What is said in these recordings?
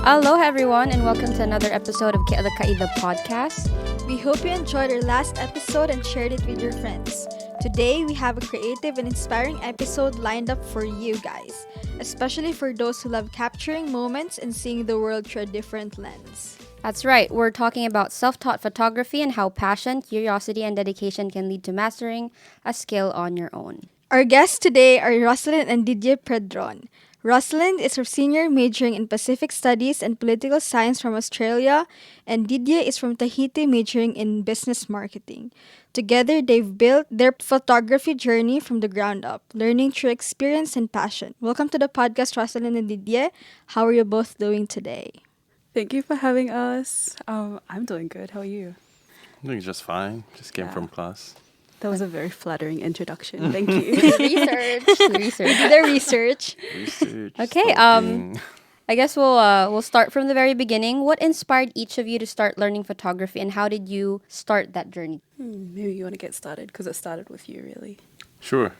Aloha, everyone, and welcome to another episode of Alaka'i, the podcast. We hope you enjoyed our last episode and shared it with your friends. Today, we have a creative and inspiring episode lined up for you guys, especially for those who love capturing moments and seeing the world through a different lens. That's right, we're talking about self-taught photography and how passion, curiosity, and dedication can lead to mastering a skill on your own. Our guests today are Rosalind and Didier Pedron. Rosalind is a senior majoring in Pacific Studies and Political Science from Australia, and Didier is from Tahiti majoring in Business Marketing. Together, they've built their photography journey from the ground up, learning through experience and passion. Welcome to the podcast, Rosalind and Didier. How are you both doing today? Thank you for having us. I'm doing good. How are you? Doing just fine. Just came from class. That was a very flattering introduction. Thank you. Research. The research. Okay, I guess we'll start from the very beginning. What inspired each of you to start learning photography, and how did you start that journey? Maybe you want to get started because it started with you, really. Sure.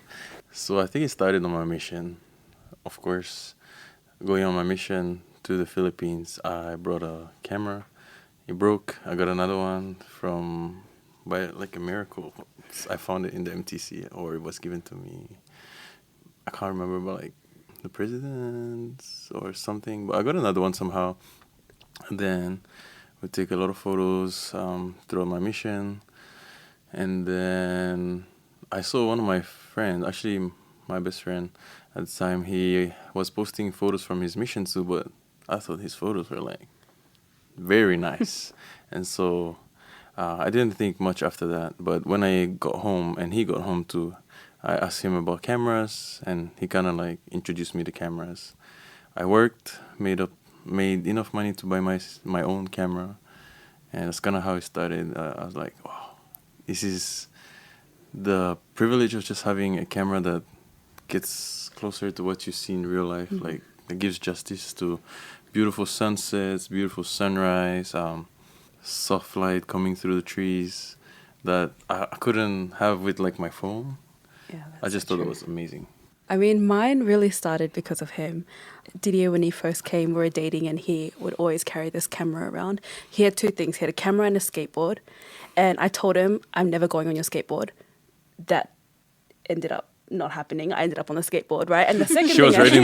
So I think it started on my mission. Of course, going on my mission to the Philippines, I brought a camera. It broke. I got another one by like a miracle. I found it in the MTC, or it was given to me. I can't remember, but like the president or something. But I got another one somehow. And then we take a lot of photos throughout my mission. And then I saw one of my friends, actually my best friend at the time, he was posting photos from his mission too, but I thought his photos were like very nice. And so I didn't think much after that. But when I got home and he got home too, I asked him about cameras, and he kind of like introduced me to cameras. I worked, made enough money to buy my own camera, and that's kind of how it started. I was like, wow, this is the privilege of just having a camera that gets closer to what you see in real life. Mm-hmm. Like, it gives justice to beautiful sunsets, beautiful sunrise, soft light coming through the trees that I couldn't have with like my phone. Yeah, I just thought it was amazing. I mean, mine really started because of him. Didier, when he first came, we were dating, and he would always carry this camera around. He had two things. He had a camera and a skateboard. And I told him, I'm never going on your skateboard. That ended up not happening. I ended up on the skateboard, right? And the second she was riding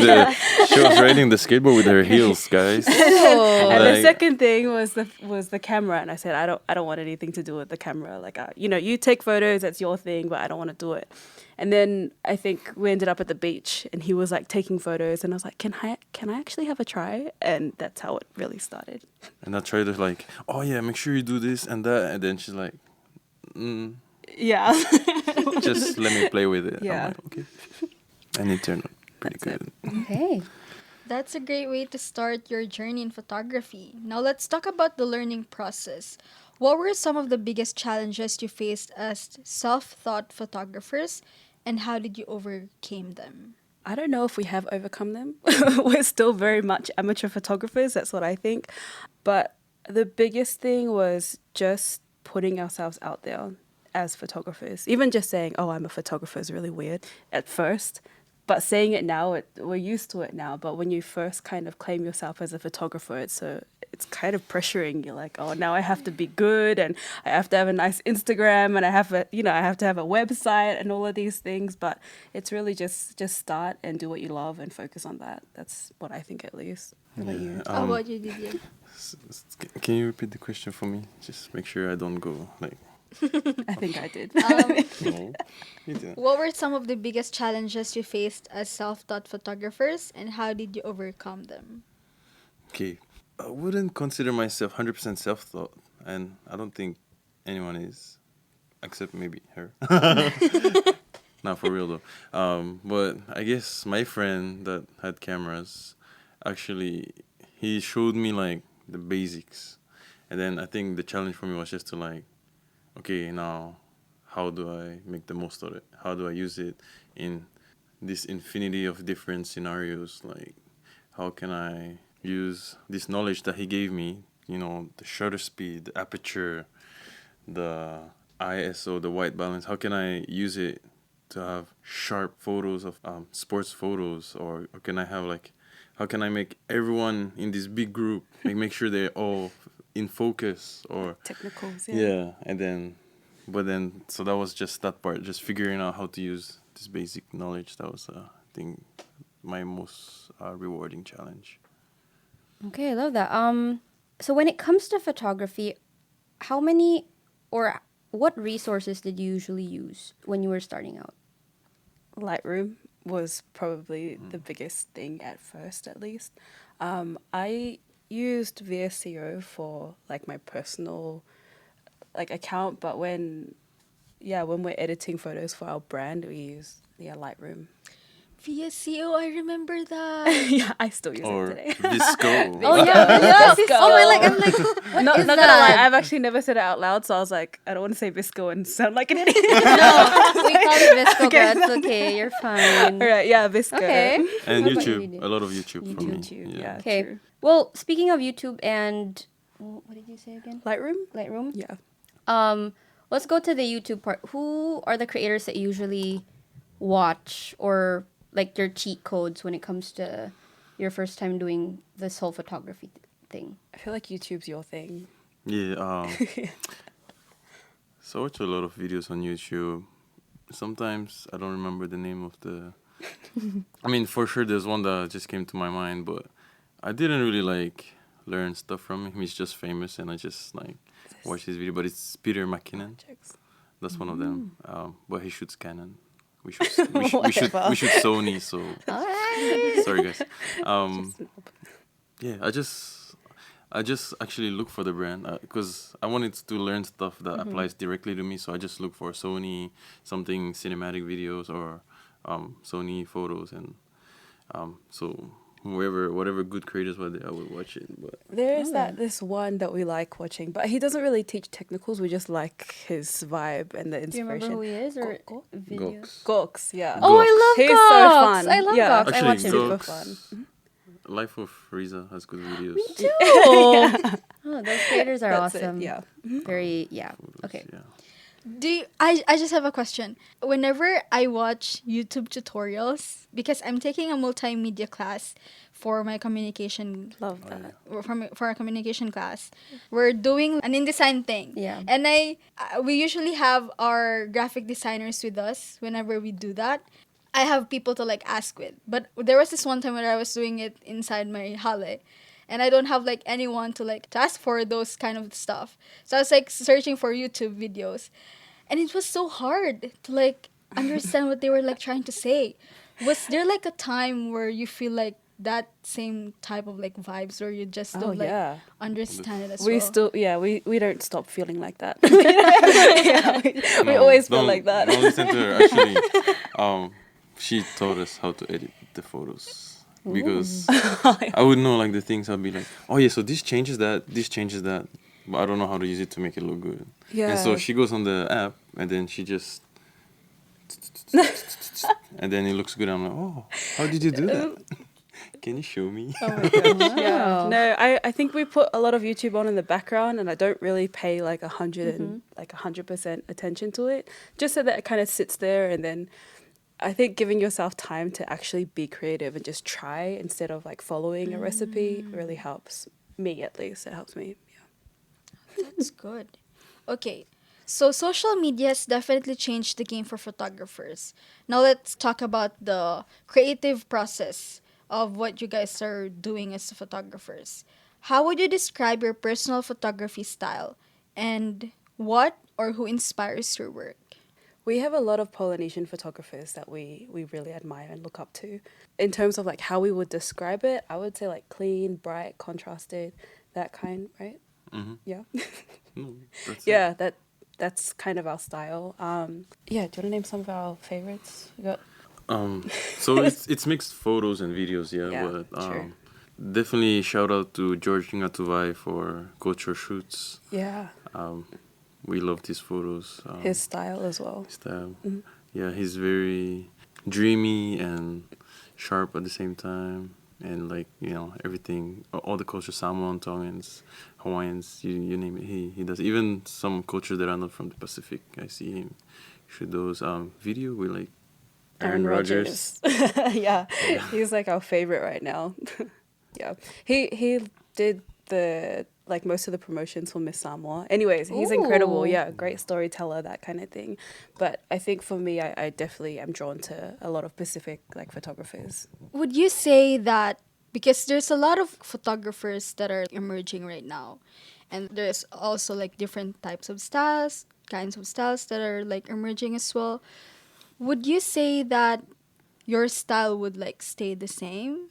the skateboard with her heels, guys. And the second thing was the camera, and I said, I don't want anything to do with the camera. Like, you take photos, that's your thing, but I don't want to do it. And then I think we ended up at the beach, and he was like taking photos, and I was like, can I actually have a try? And that's how it really started. And I tried to like, oh yeah, make sure you do this and that, and then she's like, yeah. Just let me play with it. Yeah. I'm like, okay. And it turned out pretty good. Okay. That's a great way to start your journey in photography. Now let's talk about the learning process. What were some of the biggest challenges you faced as self-taught photographers, and how did you overcome them? I don't know if we have overcome them. We're still very much amateur photographers, that's what I think. But the biggest thing was just putting ourselves out there as photographers. Even just saying, oh, I'm a photographer is really weird at first. But saying it now, we're used to it now. But when you first kind of claim yourself as a photographer, it's kind of pressuring. You're like, oh, now I have to be good, and I have to have a nice Instagram, and I have to have a website and all of these things. But it's really just start and do what you love and focus on that. That's what I think, at least. How about you? How about you, Didier? Can you repeat the question for me? Just make sure I don't go like. I think I did. No, you didn't. What were some of the biggest challenges you faced as self-taught photographers, and how did you overcome them? Okay, I wouldn't consider myself 100% self-taught, and I don't think anyone is, except maybe her. Not for real though. But I guess my friend that had cameras, actually, he showed me like the basics, and then I think the challenge for me was just to like, okay, now how do I make the most of it? How do I use it in this infinity of different scenarios? Like, how can I use this knowledge that he gave me, the shutter speed, the aperture, the ISO, the white balance, how can I use it to have sharp photos of sports photos, or can I have like how can I make everyone in this big group make sure they're all in focus or Technicals, yeah, and then but then so that was just that part, just figuring out how to use this basic knowledge. That was I think my most rewarding challenge. Okay, I love that. So when it comes to photography, how many or what resources did you usually use when you were starting out? Lightroom was probably the biggest thing at first, at least. I used VSCO for like my personal like account, but when we're editing photos for our brand, we use Lightroom. VSCO, I remember that. Yeah, I still use it Or today. Visco. Oh yeah, Visco. Oh my, like I'm like, what Not is gonna lie, that? I've actually never said it out loud, so I was like, I don't want to say Visco and sound like an idiot. No, we call it Visco, Okay. but it's okay. You're fine. All right, yeah, Visco. Okay. And What about you, YouTube, Didier? a lot of YouTube, for me. YouTube, yeah, Okay. true. Well, speaking of YouTube and what did you say again? Lightroom? Lightroom. Yeah. Let's go to the YouTube part. Who are the creators that you usually watch, or like your cheat codes when it comes to your first time doing this whole photography thing? I feel like YouTube's your thing. Yeah. So I watch a lot of videos on YouTube. Sometimes I don't remember the name of the. I mean, for sure, there's one that just came to my mind, but I didn't really like learn stuff from him. He's just famous, and I just like watch his video. But it's Peter McKinnon. That's one of them. But he shoots Canon. We should we should Sony. So All right. sorry guys. Yeah, I just actually look for the brand because I wanted to learn stuff that applies directly to me. So I just look for Sony, something cinematic videos or Sony photos, and so whatever good creators were there, I would watch it. But There is this one that we like watching, but he doesn't really teach technicals. We just like his vibe and the Do you remember inspiration. who he is or Go- videos? Gox. Gox, yeah. Oh, I love He's Gox. so fun. I love Yeah. Gox. I Actually, watch him. Super Gox, fun. Life of Riza has good videos. Me too. Oh, those creators are That's awesome. it, yeah. Very, yeah. Photos, Okay. Yeah. I just have a question. Whenever I watch YouTube tutorials, because I'm taking a multimedia class for my communication Love that. for our communication class, we're doing an InDesign thing. Yeah. And we usually have our graphic designers with us whenever we do that. I have people to like ask with. But there was this one time where I was doing it inside my hale, and I don't have like anyone to like to ask for those kind of stuff. So I was like searching for YouTube videos, and it was so hard to like understand what they were like trying to say. Was there like a time where you feel like that same type of like vibes where you just don't like understand it as We well? still, we don't stop feeling like that. Yeah, we No, always feel don't- like that. Don't listen to her. Actually, she taught us how to edit the photos because I would know like the things. I'd be like, oh yeah, so this changes that, but I don't know how to use it to make it look good. Yeah. And so she goes on the app and then she just and then it looks good. I'm like, oh, how did you do that? Can you show me? Oh my gosh, yeah. Wow. No, I think we put a lot of YouTube on in the background, and I don't really pay like 100% attention to it, just so that it kind of sits there. And then I think giving yourself time to actually be creative and just try instead of like following a recipe really helps me. At least it helps me. Yeah. That's good. Okay. So social media has definitely changed the game for photographers. Now let's talk about the creative process of what you guys are doing as photographers. How would you describe your personal photography style, and what or who inspires your work? We have a lot of Polynesian photographers that we really admire and look up to. In terms of like how we would describe it, I would say like clean, bright, contrasted, that kind, right? Mm-hmm. Yeah. No, that's Yeah, that's kind of our style. Yeah, do you want to name some of our favorites? We got So it's mixed photos and videos, Yeah, but true. definitely shout out to George Ngatuvai for culture shoots. yeah, We love these photos. his style as well. Style. Mhm. Yeah, he's very dreamy and sharp at the same time, and like everything, all the culture, Samoan, Tongans, Hawaiians, you name it, he does. Even some cultures that are not from the Pacific, I see him shoot those. Video, we like Aaron Rodgers. Yeah, he's like our favorite right now. Yeah, he did the like most of the promotions for Miss Samoa. Anyways, he's incredible. Ooh. Yeah, great storyteller, that kind of thing. But I think for me, I definitely am drawn to a lot of Pacific like photographers. Would you say that because there's a lot of photographers that are emerging right now, and there's also like different types of styles, kinds of styles that are like emerging as well. Would you say that your style would like stay the same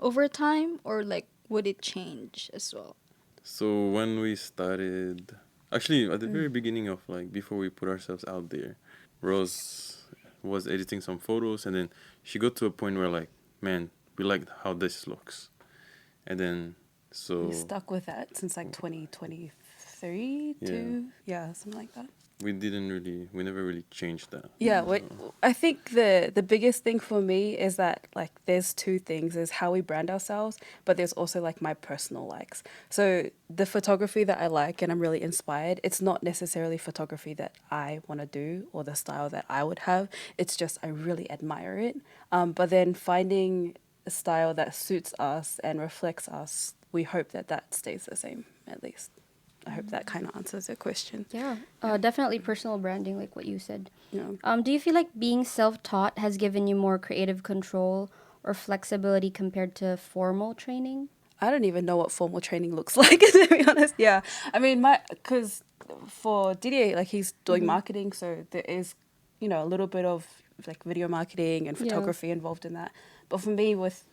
over time, or like would it change as well? So when we started, actually at the very beginning of like before we put ourselves out there, Rose was editing some photos, and then she got to a point where like, man, we liked how this looks, and then We so stuck with that since like 2023 yeah, something like that. we never really changed that. Yeah, I think the biggest thing for me is that like there's two things: is how we brand ourselves, but there's also like my personal likes. So the photography that I like and I'm really inspired, it's not necessarily photography that I want to do or the style that I would have. It's just I really admire it. But then finding a style that suits us and reflects us, we hope that that stays the same at least. I hope that kind of answers your question. Yeah, definitely personal branding, like what you said. Yeah. Do you feel like being self-taught has given you more creative control or flexibility compared to formal training? I don't even know what formal training looks like, to be honest. Yeah. I mean, because for Didier, like he's doing marketing, so there is, a little bit of like video marketing and photography involved in that. But for me, with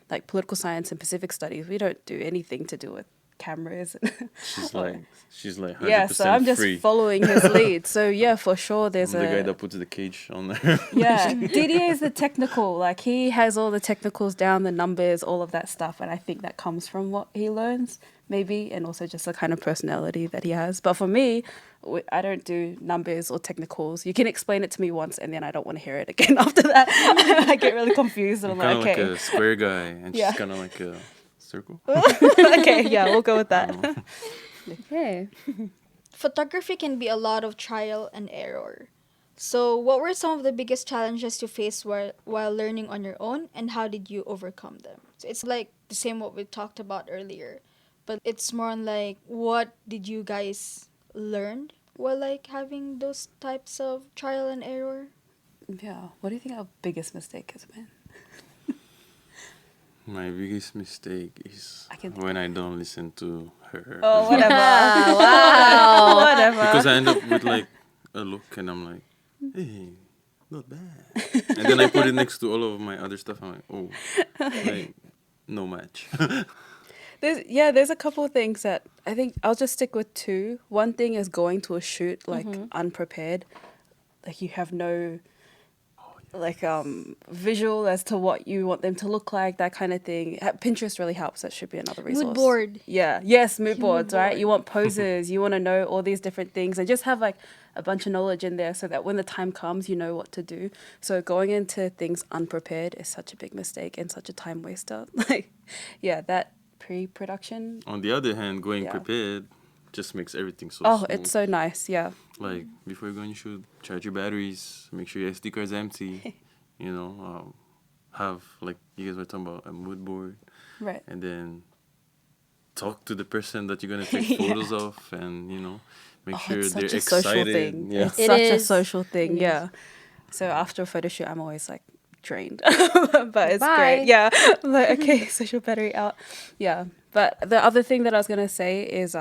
like political science and Pacific studies, we don't do anything to do with cameras. She's like 100% Yeah, so I'm just free. following his lead. So yeah, for sure, there's I'm the guy that puts the cage on there. Yeah, Didier is the technical. Like he has all the technicals down, the numbers, all of that stuff, and I think that comes from what he learns, maybe, and also just the kind of personality that he has. But for me, I don't do numbers or technicals. You can explain it to me once, and then I don't want to hear it again after that. I get really confused, and I'm kind of like, okay, like a square guy, and Yeah. she's kind of like a circle. okay, yeah, we'll go with that. Okay. Photography can be a lot of trial and error. So, what were some of the biggest challenges you faced while learning on your own, and how did you overcome them? So it's like the same what we talked about earlier, but it's more on like what did you guys learn while like having those types of trial and error? Yeah, what do you think our biggest mistake has been? My biggest mistake is I can- when I don't listen to her. Oh, whatever. Wow. Whatever. Because I end up with like a look, and I'm like, hey, not bad. And then I put it next to all of my other stuff. I'm like, oh, like, no match. There's a couple of things that I think I'll just stick with two. One thing is going to a shoot like unprepared, like you have no like visual as to what you want them to look like, that kind of thing. Pinterest really helps. That should be another resource. Mood board. Yeah. Yes, mood Mood boards, right? board. You want poses, you want to know all these different things and just have like a bunch of knowledge in there so that when the time comes, you know what to do. So going into things unprepared is such a big mistake and such a time waster. Like, yeah, that pre-production. On the other hand, going Yeah. prepared just makes everything so Oh, smooth. it's so nice. Yeah. Like, before you go on your shoot, charge your batteries, make sure your SD card's empty, have, like you guys were talking about, a mood board, Right. and then talk to the person that you're going to take photos of, and, make sure it's they're such a social excited. thing. Yeah. It's It such a is. social thing. It Yeah. So after a photo shoot, I'm always like drained, but it's Bye. great. Yeah. Like, okay, social battery out. Yeah. But the other thing that I was going to say is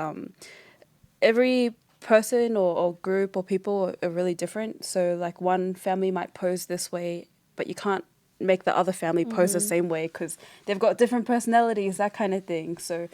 every person or group or people are really different. So like one family might pose this way, but you can't make the other family pose the same way because they've got different personalities, that kind of thing. So,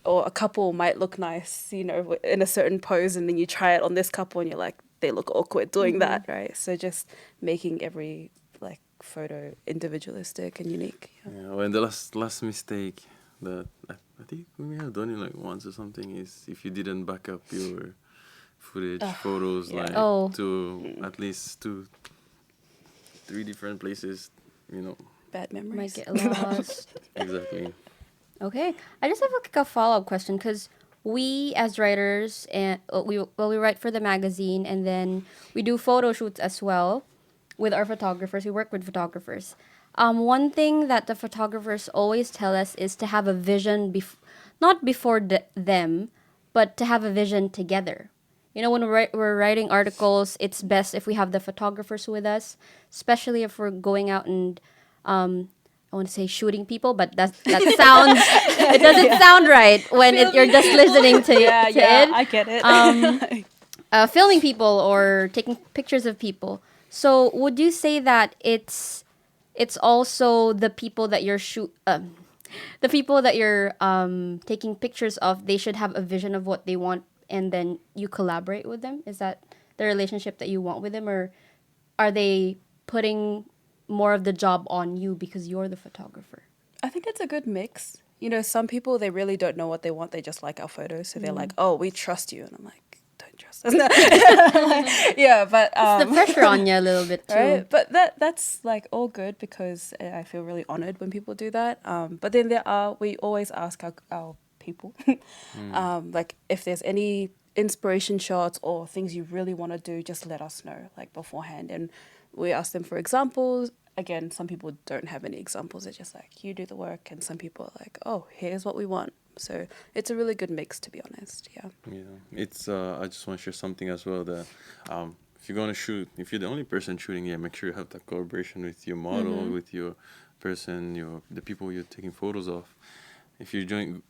or a couple might look nice, in a certain pose, and then you try it on this couple and you're like, they look awkward doing that, right? So just making every like photo individualistic and unique. Yeah. Yeah, and the last mistake that I think we may have done it like once or something is if you didn't back up your footage, photos, yeah. like Oh. to at least 3 different places, Bad memories. Might get lost. exactly. Okay, I just have a follow-up question because we as writers and we write for the magazine and then we do photo shoots as well with our photographers, we work with photographers. One thing that the photographers always tell us is to have a vision, not before them, but to have a vision together. You know, when we're writing articles, it's best if we have the photographers with us, especially if we're going out and, I want to say shooting people, but that sounds, it doesn't sound right when you're just listening to, Yeah, to yeah, it. I get it. Filming people or taking pictures of people. So would you say that it's also the people that you're the people that you're taking pictures of, they should have a vision of what they want, and then you collaborate with them? Is that the relationship that you want with them, or are they putting more of the job on you because you're the photographer? I think it's a good mix. You know, some people, they really don't know what they want. They just like our photos. So they're like, oh, we trust you. And I'm like, don't trust us. Yeah, but... It's the pressure on you a little bit too. Right? But that's like all good, because I feel really honored when people do that. But then we always ask our people, like if there's any inspiration shots or things you really want to do, just let us know like beforehand. And we ask them for examples. Again, some people don't have any examples. They're just like, you do the work. And some people are like, oh, here's what we want. So it's a really good mix, to be honest. Yeah. Yeah, it's. I just want to share something as well that, if you're gonna shoot, if you're the only person shooting, yeah, make sure you have that collaboration with your model, with your person, the people you're taking photos of. If you're going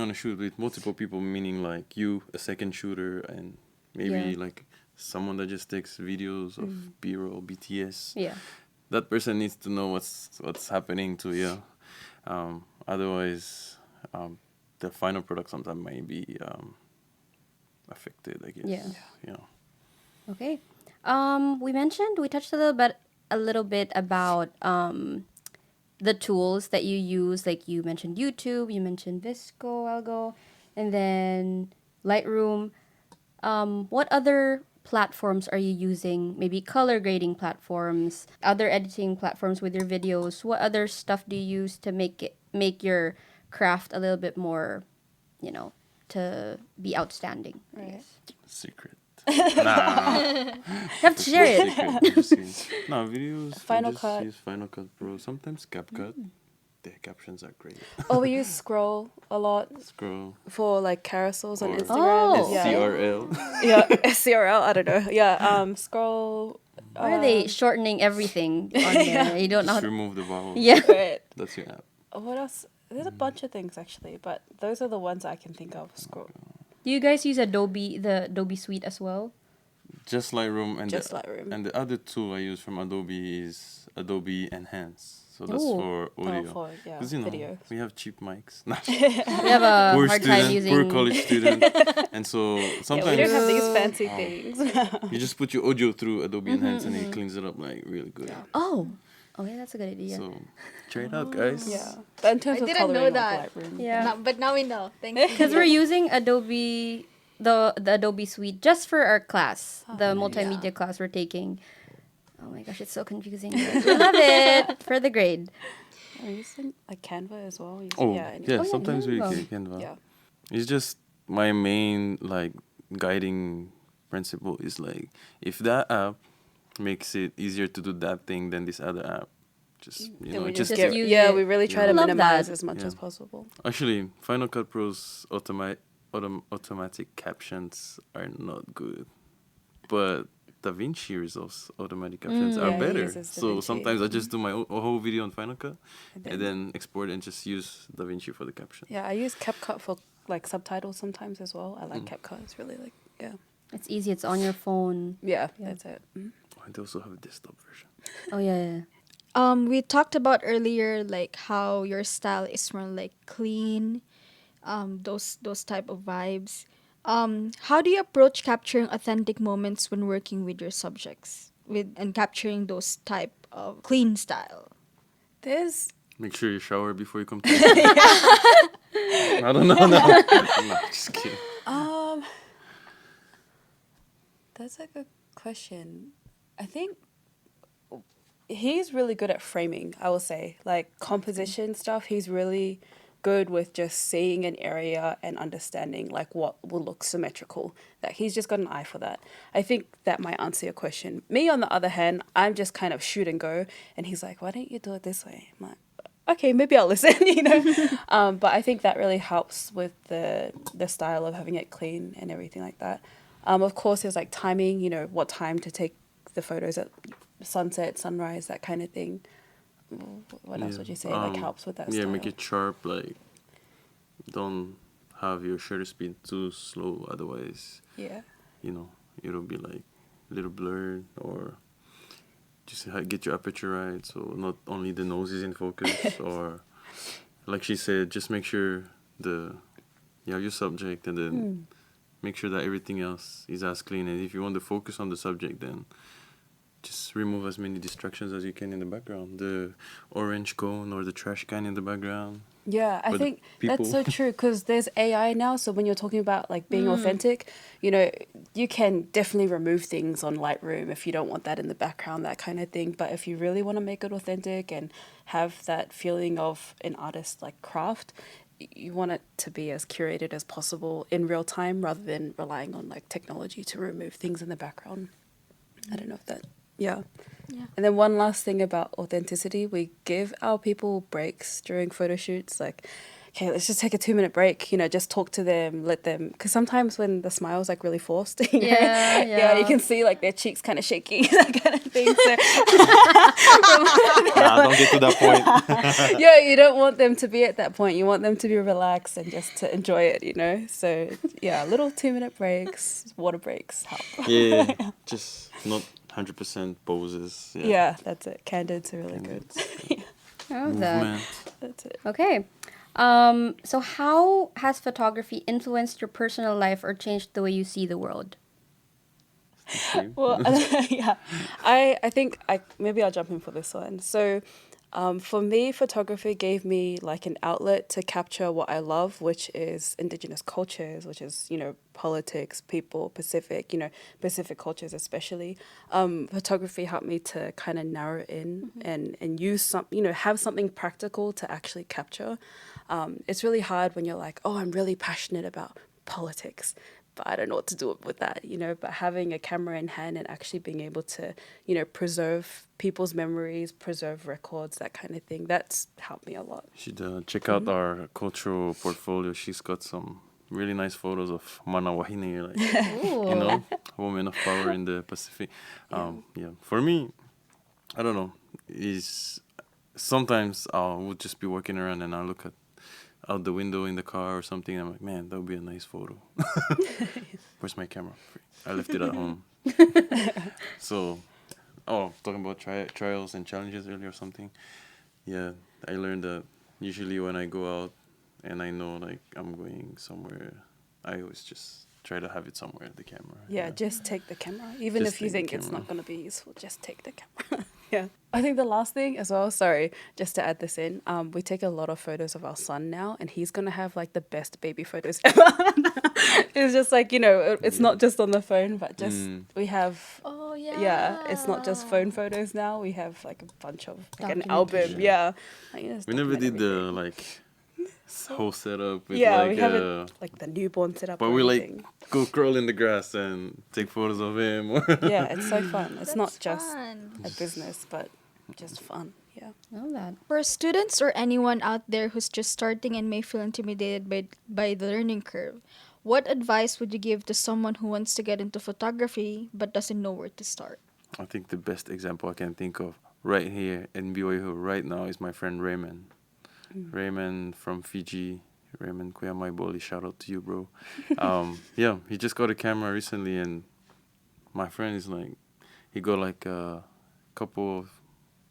on a shoot with multiple people, meaning like you, a second shooter, and maybe like someone that just takes videos of B-roll, BTS. Yeah. That person needs to know what's happening to you. Otherwise, the final product sometimes might be affected, I guess. Yeah. Okay. We touched a little bit about the tools that you use. Like you mentioned YouTube, you mentioned Visco, Algo, and then Lightroom. What other platforms are you using? Maybe color grading platforms, other editing platforms with your videos. What other stuff do you use to make your craft a little bit more, to be outstanding? I guess. Secret. Nah. You have to share it. No, videos. Final we just Cut. use Final Cut Pro. Sometimes CapCut. The captions are great. Oh, we use Scroll a lot Scroll. for like carousels on Or Instagram. Oh. Yeah. CRL. Yeah, SCRL, I don't know. Yeah, Scroll. Why are they shortening everything on there? You don't know how Just to... remove the vowel. Yeah. Right. That's your app. What else? There's a bunch of things actually, but those are the ones I can think of. Scroll. Do you guys use the Adobe Suite as well? Just Lightroom and Just Lightroom. And the other tool I use from Adobe is Adobe Enhance. So that's Ooh. for audio. for video. We have cheap mics. We have a Poor hard student, time using... poor college student, and so Yeah, we sometimes don't have these fancy things. you just put your audio through Adobe Enhance and it cleans it up like really good. Oh, okay, that's a good idea. So try it out, guys. Yeah, but in terms I of didn't know coloring, that. like Lightroom. Yeah. But now we know. Thank you. Because we're using Adobe, the Adobe Suite just for our class, the multimedia class we're taking. Oh my gosh, it's so confusing. But we love it for the grade. Are you using like Canva as well? Oh, yeah. yeah, yeah, sometimes we Canva. Canva. Yeah. It's just my main like guiding principle is like if that app makes it easier to do that thing than this other app, just Then we just get, use yeah, it. we really try I to love minimize that. as much Yeah. as possible. Actually, Final Cut Pro's automatic captions are not good, but DaVinci Resolve's automatic captions are Yeah, he better. uses So DaVinci. sometimes I just do my whole video on Final Cut and then export and just use DaVinci for the caption. Yeah, I use CapCut for like subtitles sometimes as well. I like CapCut. It's really like It's easy. It's on your phone. yeah. That's it. Oh, and they also have a desktop version. Oh yeah. We talked about earlier like how your style is more like clean, those type of vibes. How do you approach capturing authentic moments when working with your subjects and capturing those type of clean style? There's Make sure you shower before you come to I don't know. No, just kidding. That's a good question. I think he's really good at framing, I will say. Like composition stuff, he's really good with just seeing an area and understanding like what will look symmetrical. That he's just got an eye for that. I think that might answer your question. Me, on the other hand, I'm just kind of shoot and go, and he's like, "Why don't you do it this way?" I'm like, "Okay, maybe I'll listen," you know. But I think that really helps with the style of having it clean and everything like that. Of course, there's like timing, you know, what time to take the photos at sunset, sunrise, that kind of thing. What else would you say like helps with that Yeah, style? make it sharp. Like, don't have your shutter speed too slow. Otherwise, Yeah. you know, it'll be like a little blurred, or just get your aperture right. So not only the nose is in focus, or like she said, just make sure you have your subject, and then make sure that everything else is as clean. And if you want to focus on the subject, then just remove as many distractions as you can in the background. The orange cone or the trash can in the background. Yeah, I Or the think people. that's so true because there's AI now. So when you're talking about like being authentic, you know, you can definitely remove things on Lightroom if you don't want that in the background, that kind of thing. But if you really want to make it authentic and have that feeling of an artist like craft, you want it to be as curated as possible in real time rather than relying on like technology to remove things in the background. I don't know if that, yeah. Yeah. And then one last thing about authenticity, we give our people breaks during photo shoots. Like, okay, let's just take a 2-minute break, you know, just talk to them, let them, because sometimes when the smile's like really forced, you know, Yeah. you can see like their cheeks kind of shaking, that kind of thing. So, Don't get to that point. yeah, you don't want them to be at that point. You want them to be relaxed and just to enjoy it, you know. So, yeah, little 2-minute breaks, water breaks help. Yeah, just not 100% poses. Yeah, that's it. Candids are really good. I love that. Movement. That's it. Okay. So how has photography influenced your personal life or changed the way you see the world? Well, yeah, I think maybe I'll jump in for this one. So, for me, photography gave me like an outlet to capture what I love, which is Indigenous cultures, which is, you know, politics, people, Pacific, you know, Pacific cultures especially. Photography helped me to kind of narrow in and use some, you know, have something practical to actually capture. It's really hard when you're like, oh, I'm really passionate about politics, but I don't know what to do with that, you know. But having a camera in hand and actually being able to, you know, preserve people's memories, preserve records, that kind of thing, that's helped me a lot. You should check out our cultural portfolio. She's got some really nice photos of Mana Wahine, like, you know, women of power in the Pacific. Yeah. For me, I don't know, is sometimes I would just be walking around and I look out the window in the car or something. And I'm like, man, that would be a nice photo. Where's my camera? I left it at home. So, talking about trials and challenges earlier or something. Yeah, I learned that usually when I go out and I know like I'm going somewhere, I always just try to have it somewhere, the camera. Yeah, just take the camera. Even Just if you take the think it's camera. not going to be useful, just take the camera. Yeah. I think the last thing as well, sorry, just to add this in, we take a lot of photos of our son now, and he's going to have like the best baby photos ever. It's just like, you know, it's not just on the phone, but just we have, Oh yeah. yeah, it's not just phone photos now. We have like a bunch of, like an Documentation. album. Yeah. Like, you just We never document did the everything. like whole setup with Yeah, like we haven't like the newborn setup. but or we like anything. go crawl in the grass and take photos of him. Yeah, it's so fun. It's not That's just fun. a business, but just fun. Yeah. I love that. For students or anyone out there who's just starting and may feel intimidated by the learning curve, what advice would you give to someone who wants to get into photography but doesn't know where to start? I think the best example I can think of right here in BYU right now is my friend Raymond. Raymond from Fiji. Raymond Kuyamai Boli, shout out to you, bro. Yeah, he just got a camera recently, and my friend is like, he got like a couple of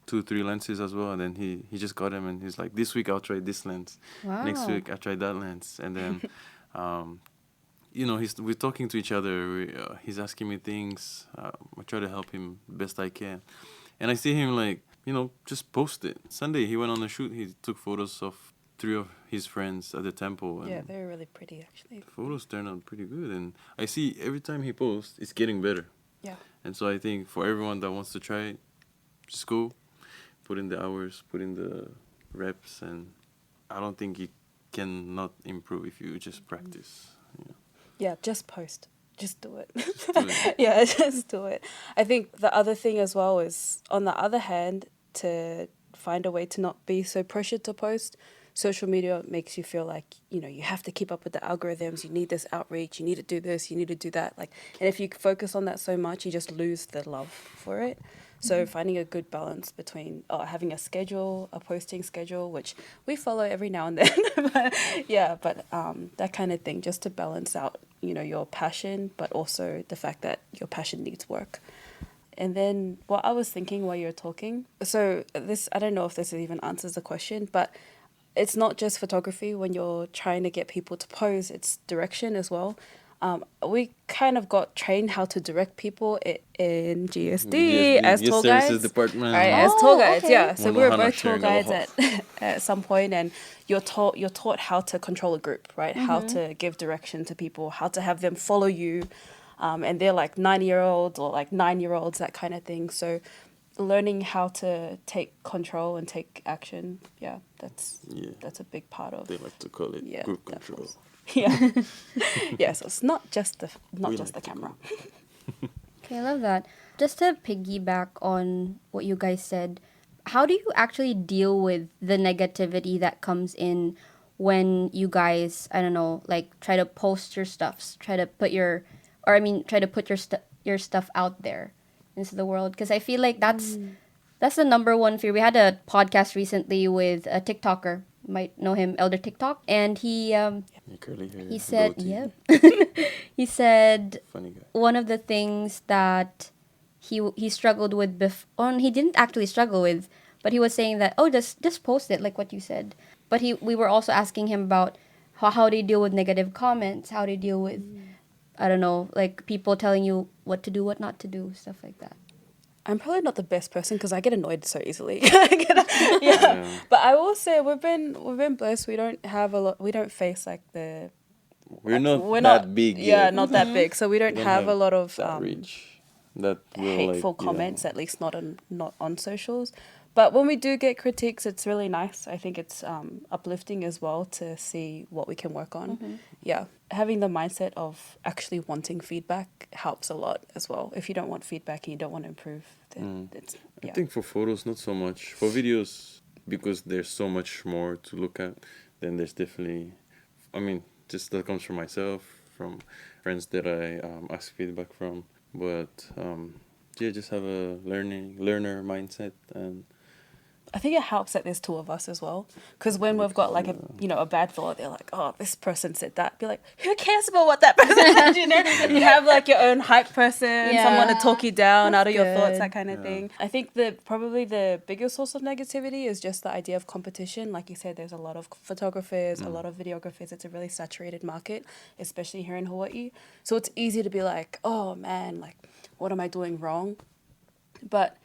2-3 lenses as well, and then he just got him, and he's like, this week I'll try this lens, next Wow. week I'll try that lens, and then you know, we're talking to each other. He's asking me things. I try to help him best I can, and I see him like, you know, just post it. Sunday he went on a shoot. He took photos of 3 of his friends at the temple, and Yeah, they're really pretty actually. photos turn out pretty good. And I see every time he posts, it's getting better. Yeah. And so I think for everyone that wants to try it, just go, put in the hours, put in the reps, and I don't think cannot improve if you just practice. Yeah. Yeah, just post. Just do it. Just do it. Yeah, just do it. I think the other thing as well is, on the other hand, to find a way to not be so pressured to post. Social media makes you feel like, you have to keep up with the algorithms. You need this outreach. You need to do this. You need to do that. And if you focus on that so much, you just lose the love for it. So finding a good balance between having a schedule, a posting schedule, which we follow every now and then. but that kind of thing, just to balance out, your passion, but also the fact that your passion needs work. And then what I was thinking while you were talking, so this, I don't know if this even answers the question, but it's not just photography when you're trying to get people to pose, it's direction as well. We kind of got trained how to direct people in GSD as tour guides. Services department. Right, as tour guides, okay. yeah. So we were Wanohana both tour sharing guides aloha. at some point, and you're taught how to control a group, right? How to give direction to people, how to have them follow you, and they're like 9-year-olds or like 9-year-olds, that kind of thing. So learning how to take control and take action, that's a big part of. They like to call it group control. definitely. Yeah, yeah. So it's not just the We just like the to camera. Okay, I love that. Just to piggyback on what you guys said, how do you actually deal with the negativity that comes in when you guys, I don't know, like try to post your stuffs, try to put your stuff out there into the world? Because I feel like that's the number one fear. We had a podcast recently with a TikToker. You might know him, Elder TikTok, and he Curly hair. he said, goatee. yep. He said Funny guy. one of the things that he struggled with he didn't actually struggle with, but he was saying that, just post it, like what you said. But we were also asking him about how do you deal with negative comments, how do you deal with I don't know, like people telling you what to do, what not to do, stuff like that. I'm probably not the best person because I get annoyed so easily. Yeah. But I will say we've been blessed. We don't have a lot. We don't face like the. We're not We're that not big Yeah, yet. not that big. So we don't, We don't have a lot of that reach. That will hateful like, comments, at least not on socials. But when we do get critiques, it's really nice. I think it's uplifting as well to see what we can work on. Yeah, having the mindset of actually wanting feedback helps a lot as well. If you don't want feedback and you don't want to improve, then it's I think for photos, not so much. For videos, because there's so much more to look at, then there's definitely, just that comes from myself, from friends that I ask feedback from. But just have a learner mindset, and I think it helps that there's two of us as well. Because when we've got like a bad thought, they're like, oh, this person said that. Be like, who cares about what that person said? You have like your own hype person, someone to talk you down out of your thoughts, that kind of thing. I think probably the biggest source of negativity is just the idea of competition. Like you said, there's a lot of photographers, a lot of videographers. It's a really saturated market, especially here in Hawaii. So it's easy to be like, oh man, like, what am I doing wrong? But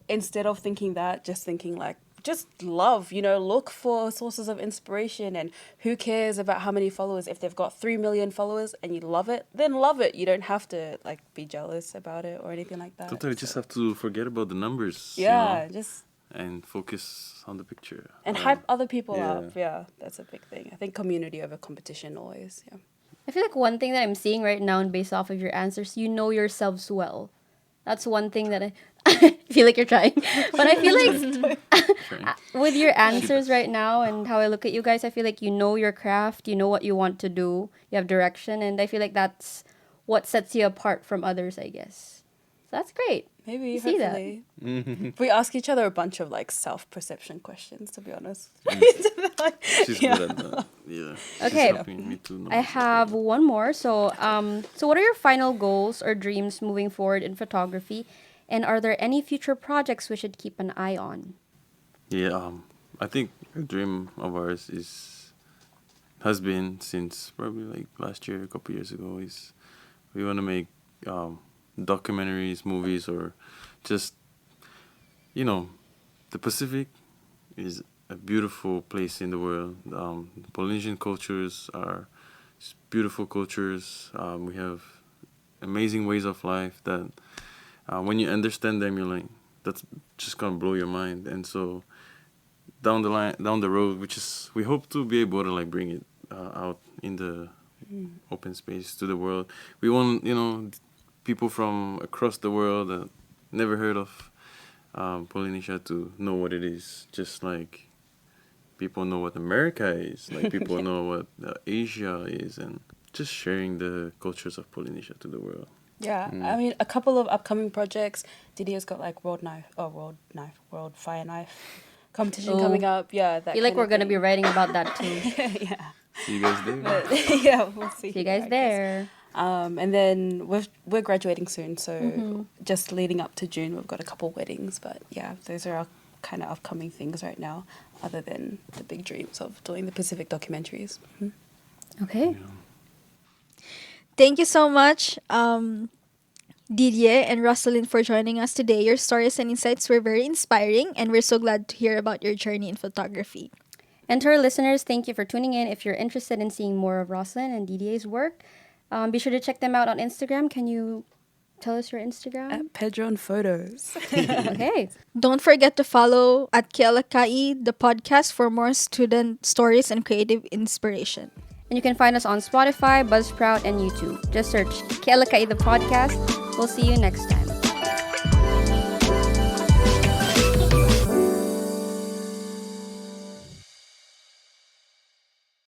instead of thinking that, just thinking like, just love, look for sources of inspiration, and who cares about how many followers? If they've got 3 million followers and you love it, then love it. You don't have to like be jealous about it or anything like that. totally just have to forget about the numbers. Just and focus on the picture. and hype other people up. Yeah, that's a big thing. I think community over competition always. Yeah. I feel like one thing that I'm seeing right now, and based off of your answers, you know yourselves well. That's one thing that I feel like you're trying. But I feel like with your answers right now and how I look at you guys, I feel like you know your craft, you know what you want to do, you have direction, and I feel like that's what sets you apart from others, I guess. So that's great. Maybe, You see that. hopefully. We ask each other a bunch of like self-perception questions, to be honest. She's good at that. Yeah. Okay. She's helping me to know. I have one more. So what are your final goals or dreams moving forward in photography? And are there any future projects we should keep an eye on? Yeah, I think a dream of ours has been since probably like last year, a couple years ago, is we want to make documentaries, movies, or just, the Pacific is a beautiful place in the world. The Polynesian cultures are just beautiful cultures. We have amazing ways of life that when you understand them, you're like, that's just gonna blow your mind. And so down the road, which is we hope to be able to like bring it out in the open space to the world. We want people from across the world that never heard of Polynesia to know what it is, just like people know what America is, like people know what Asia is, and just sharing the cultures of Polynesia to the world. Yeah, I mean, a couple of upcoming projects. Didier's got like world fire knife competition Oh. coming up. Yeah, that I feel like kind we're of gonna be thing. writing about that too. Yeah, See you guys there. but yeah, we'll see. See you guys I guess. there. And then we're graduating soon, so Mm-hmm. just leading up to June, we've got a couple weddings. But yeah, those are our kind of upcoming things right now, other than the big dreams of doing the Pacific documentaries. Okay. Thank you so much, Didier and Rosalind, for joining us today. Your stories and insights were very inspiring, and we're so glad to hear about your journey in photography. And to our listeners, thank you for tuning in. If you're interested in seeing more of Rosalind and Didier's work, be sure to check them out on Instagram. Can you tell us your Instagram? At Pedron Photos. Okay. Don't forget to follow at Alaka'i, the podcast, for more student stories and creative inspiration. And you can find us on Spotify, Buzzsprout, and YouTube. Just search Alaka'i the podcast. We'll see you next time.